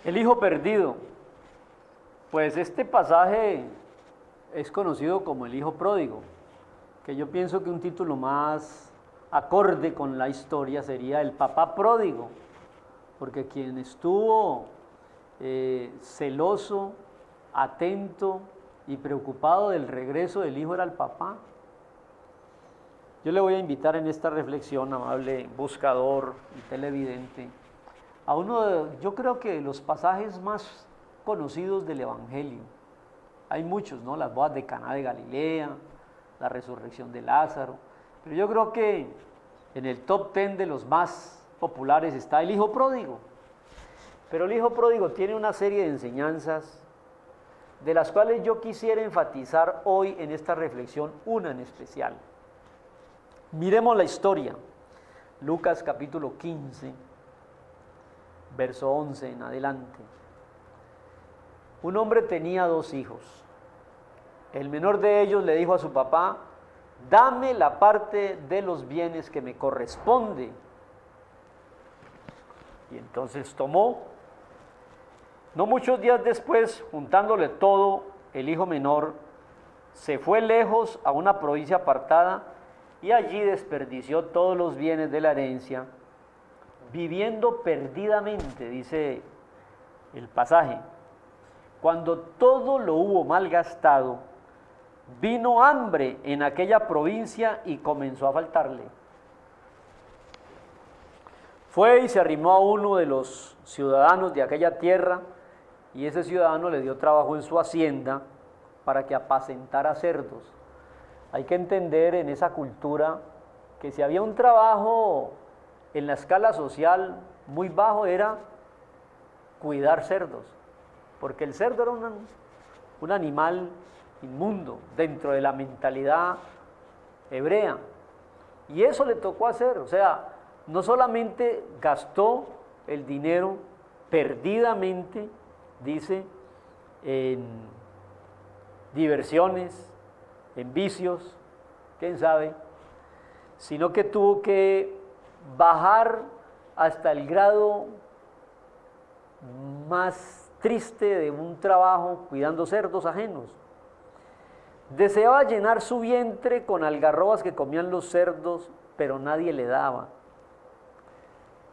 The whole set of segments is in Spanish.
El hijo perdido. Pues este pasaje es conocido como el hijo pródigo, que yo pienso que un título más acorde con la historia sería el papá pródigo, porque quien estuvo celoso, atento y preocupado del regreso del hijo era el papá. Yo le voy a invitar en esta reflexión, amable buscador y televidente, a yo creo que los pasajes más conocidos del Evangelio. Hay muchos, ¿no? Las bodas de Caná de Galilea, la resurrección de Lázaro, pero yo creo que en el top 10 de los más populares está el hijo pródigo. Pero el hijo pródigo tiene una serie de enseñanzas de las cuales yo quisiera enfatizar hoy en esta reflexión, una en especial. Miremos la historia. Lucas capítulo 15, verso 11 en adelante. Un hombre tenía 2 hijos. El menor de ellos le dijo a su papá: dame la parte de los bienes que me corresponde. Y entonces tomó. No muchos días después, juntándole todo, el hijo menor se fue lejos a una provincia apartada y allí desperdició todos los bienes de la herencia, viviendo perdidamente, dice el pasaje. Cuando todo lo hubo malgastado, vino hambre en aquella provincia y comenzó a faltarle. Fue y se arrimó a uno de los ciudadanos de aquella tierra, y ese ciudadano le dio trabajo en su hacienda para que apacentara cerdos. Hay que entender en esa cultura que si había un trabajo en la escala social muy bajo era cuidar cerdos, porque el cerdo era un animal inmundo dentro de la mentalidad hebrea, y eso le tocó hacer. O sea, no solamente gastó el dinero perdidamente, dice, en diversiones, en vicios, quién sabe, sino que tuvo que bajar hasta el grado más triste de un trabajo cuidando cerdos ajenos. Deseaba llenar su vientre con algarrobas que comían los cerdos, pero nadie le daba.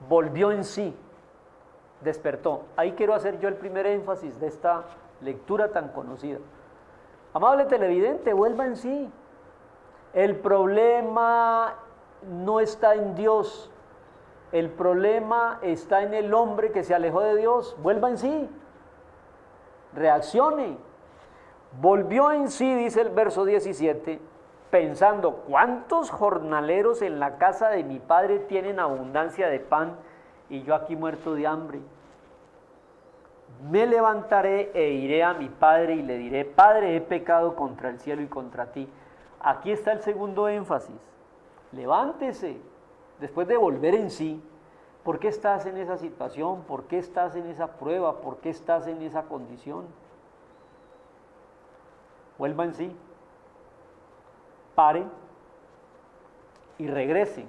Volvió en sí, despertó. Ahí quiero hacer yo el primer énfasis de esta lectura tan conocida. Amable televidente, vuelva en sí. El problema no está en Dios, el problema está en el hombre que se alejó de Dios. Vuelva en sí, reaccione. Volvió en sí, dice el verso 17, pensando: ¿cuántos jornaleros en la casa de mi padre tienen abundancia de pan y yo aquí muerto de hambre? Me levantaré e iré a mi padre y le diré: Padre, he pecado contra el cielo y contra ti. Aquí está el segundo énfasis. Levántese después de volver en sí. ¿Por qué estás en esa situación? ¿Por qué estás en esa prueba? ¿Por qué estás en esa condición? Vuelva en sí, pare y regrese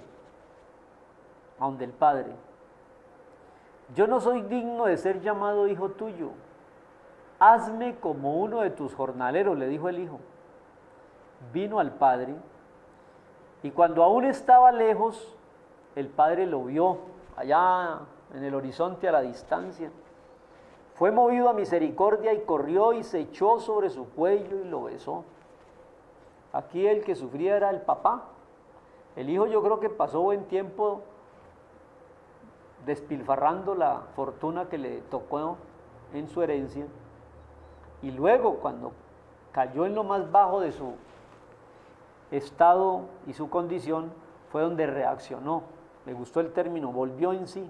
a donde el Padre. Yo no soy digno de ser llamado hijo tuyo. Hazme como uno de tus jornaleros, le dijo el hijo. Vino al Padre, y cuando aún estaba lejos, el Padre lo vio allá en el horizonte a la distancia. Fue movido a misericordia y corrió y se echó sobre su cuello y lo besó. Aquí el que sufría era el papá. El hijo, yo creo que pasó buen tiempo despilfarrando la fortuna que le tocó en su herencia, y luego, cuando cayó en lo más bajo de su estado y su condición, fue donde reaccionó. Me gustó el término, volvió en sí.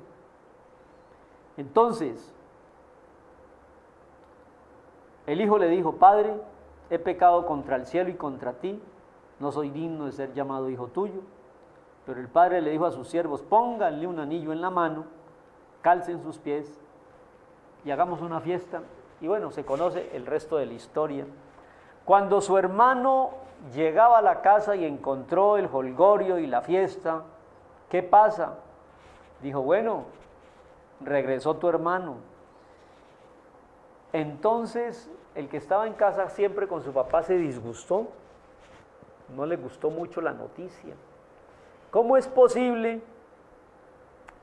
Entonces el hijo le dijo: Padre, he pecado contra el cielo y contra ti, no soy digno de ser llamado hijo tuyo. Pero el padre le dijo a sus siervos: pónganle un anillo en la mano, calcen sus pies y hagamos una fiesta. Y bueno, se conoce el resto de la historia. Cuando su hermano llegaba a la casa y encontró el jolgorio y la fiesta, ¿qué pasa? Dijo: bueno, regresó tu hermano. Entonces, el que estaba en casa siempre con su papá se disgustó, no le gustó mucho la noticia. ¿Cómo es posible,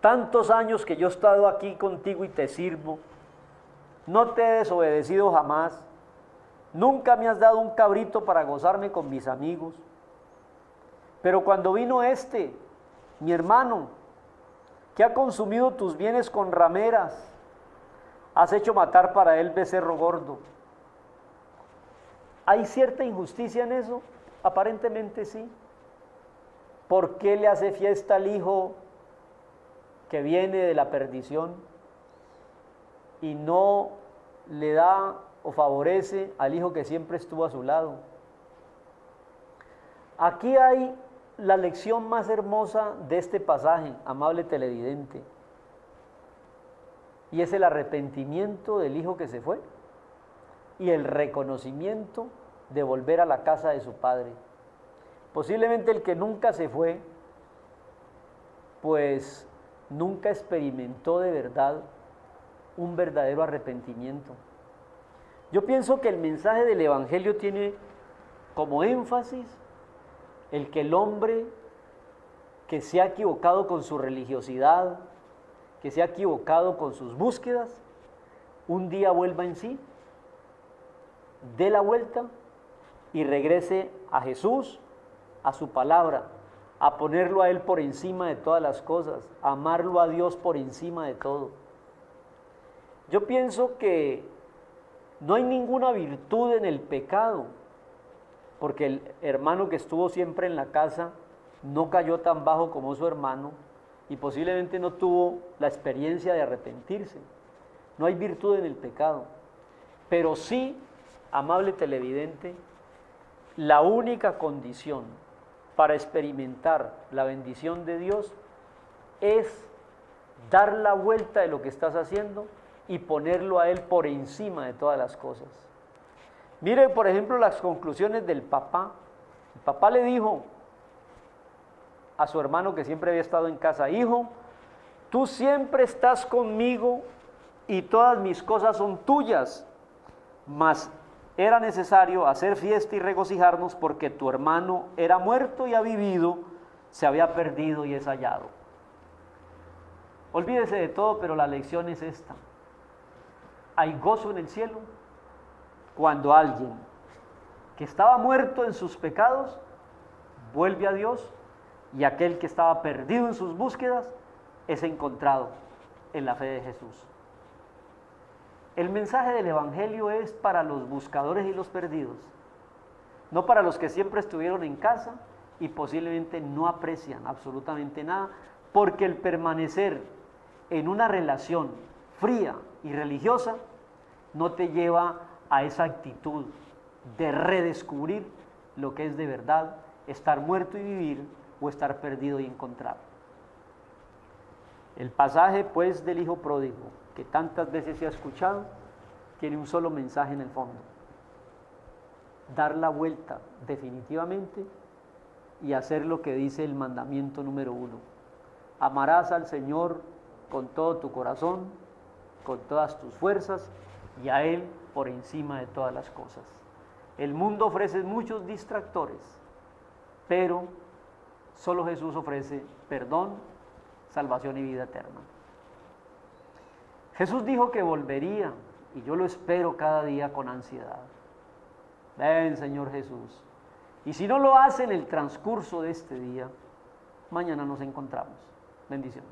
tantos años que yo he estado aquí contigo y te sirvo, no te he desobedecido jamás, nunca me has dado un cabrito para gozarme con mis amigos, pero cuando vino mi hermano, que ha consumido tus bienes con rameras, has hecho matar para él becerro gordo? ¿Hay cierta injusticia en eso? Aparentemente sí. ¿Por qué le hace fiesta al hijo que viene de la perdición y no le da o favorece al hijo que siempre estuvo a su lado? Aquí hay la lección más hermosa de este pasaje, amable televidente, y es el arrepentimiento del hijo que se fue y el reconocimiento de volver a la casa de su padre. Posiblemente el que nunca se fue, pues nunca experimentó de verdad un verdadero arrepentimiento. Yo pienso que el mensaje del Evangelio tiene como énfasis el que el hombre que se ha equivocado con su religiosidad, que se ha equivocado con sus búsquedas, un día vuelva en sí, dé la vuelta y regrese a Jesús, a su palabra, a ponerlo a Él por encima de todas las cosas, a amarlo a Dios por encima de todo. Yo pienso que no hay ninguna virtud en el pecado, porque el hermano que estuvo siempre en la casa no cayó tan bajo como su hermano y posiblemente no tuvo la experiencia de arrepentirse. No hay virtud en el pecado, pero sí, amable televidente, la única condición para experimentar la bendición de Dios es dar la vuelta de lo que estás haciendo y ponerlo a Él por encima de todas las cosas. Mire, por ejemplo, las conclusiones del papá. El papá le dijo a su hermano que siempre había estado en casa: hijo, tú siempre estás conmigo y todas mis cosas son tuyas, mas era necesario hacer fiesta y regocijarnos porque tu hermano era muerto y ha vivido, se había perdido y es hallado. Olvídese de todo, pero la lección es esta: hay gozo en el cielo cuando alguien que estaba muerto en sus pecados vuelve a Dios, y aquel que estaba perdido en sus búsquedas es encontrado en la fe de Jesús. El mensaje del Evangelio es para los buscadores y los perdidos, no para los que siempre estuvieron en casa y posiblemente no aprecian absolutamente nada, porque el permanecer en una relación fría y religiosa no te lleva a esa actitud de redescubrir lo que es de verdad estar muerto y vivir, o estar perdido y encontrar. El pasaje pues del hijo pródigo, que tantas veces se ha escuchado, tiene un solo mensaje en el fondo: dar la vuelta definitivamente y hacer lo que dice el mandamiento número 1: amarás al Señor con todo tu corazón, con todas tus fuerzas, y a Él por encima de todas las cosas. El mundo ofrece muchos distractores, pero solo Jesús ofrece perdón, salvación y vida eterna. Jesús dijo que volvería, y yo lo espero cada día con ansiedad. Ven, Señor Jesús. Y si no lo hace en el transcurso de este día, mañana nos encontramos. Bendiciones.